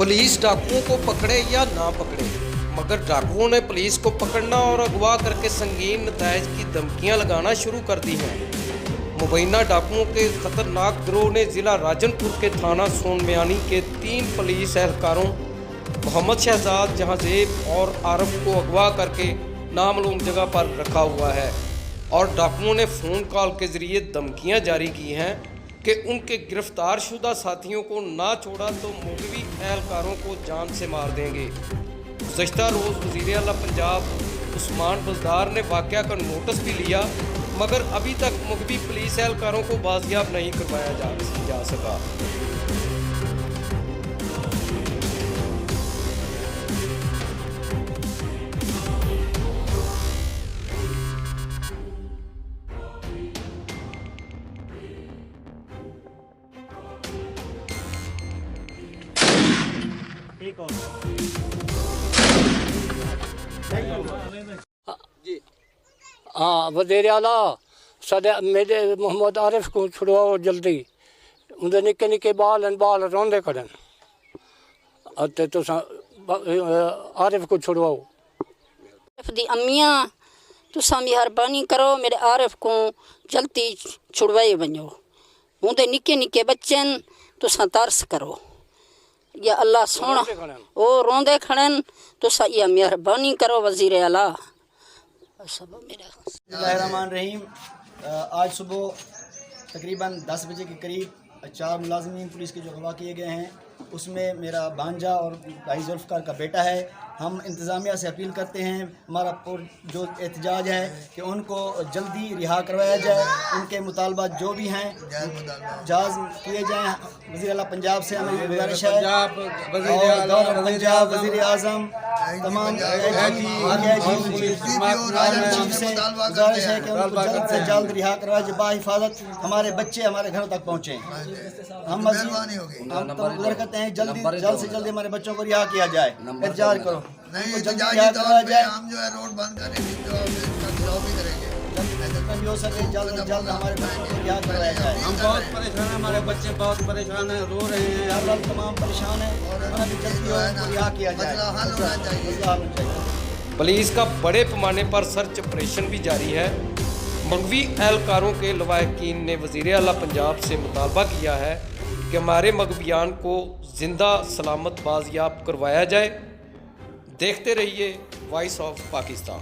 Police डाकुओं को पकड़े या ना पकड़े, मगर डाकुओं ने पुलिस को पकड़ना और अगवा करके संगीन नतायज की धमकियां लगाना शुरू कर दी हैं। मुबैना डाकुओं के खतरनाक गिरोह ने जिला राजनपुर के थाना सोनमियानी के 3 पुलिस एहलकारों मोहम्मद शहजाद, जहांजेब और आरफ को अगवा करके नामालूम जगह पर रखा हुआ है और डाकुओं ने फ़ोन कॉल के ज़रिए धमकियां जारी की हैं कि उनके गिरफ्तार शुदा साथियों को ना छोड़ा तो मौलवी एहलकारों को जान से मार देंगे। गुज़श्ता रोज़ वज़ीर आला पंजाब उस्मान बज़दार ने वाक़या का नोटिस भी लिया, मगर अभी तक मौलवी पुलिस एहलकारों को बाजियाब नहीं करवाया जा सका। हाँ, वज़ीर आला सदा मेरे मोहम्मद आरिफ को छुड़वाओ जल्दी। उनके निक्के निक्के बाल रोंदे खड़न ते तुसा आरिफ को छुड़वाओ। दी अम्मियां तुसा मेहरबानी करो, मेरे आरिफ को जल्दी छुड़वाए वञो। उनके निक्के निक्के बच्चन तुसा तरस करो या अल्लाह सोना ओ रोंदे खड़न, तुसा या मेहरबानी करो वज़ीर आला। बिस्मिल्लाहिर्रहमानिर्रहीम। आज सुबह तकरीबन 10 बजे के करीब 4 मुलाजिमीन पुलिस के जो अगवा किए गए हैं, उसमें मेरा भांजा और भाई जुल्फ़िकार का बेटा है। हम इंतज़ामिया से अपील करते हैं, हमारा जो एहतजाज है कि उनको जल्दी रिहा करवाया जाए। उनके मुतालबात जो भी हैं जायज़ किए जाएँ। वज़ीर आला पंजाब से हमें गुजारिश है, पंजाब वज़ीर आज़म तमाम से गुजारिश है कि उनको जल्द से जल्द रिहा करवाया जाए। बाहिफाजत हमारे बच्चे हमारे घरों तक पहुँचे। हम गुज़र करते हैं जल्द से जल्द हमारे बच्चों को रिहा किया जाए। एहतजाज करो, नहीं तो हम जो है रोड बंद करने की जो भी करेंगे, हो सके जल्द हमारे बच्चों को रिहा करवाया जाए। हम बहुत परेशान हैं, हमारे बच्चे बहुत परेशान हैं, रो रहे हैं, हम तमाम परेशान हैं, रिहा किया जाए, हल होना चाहिए। पुलिस का बड़े पैमाने पर सर्च ऑपरेशन भी जारी है। मगवी एहलकारों के लवाहकीन ने वज़ीर आला पंजाब से मुतालबा किया है कि हमारे मगवियान को जिंदा सलामत बाजियाब करवाया जाए। देखते रहिए वॉइस ऑफ पाकिस्तान।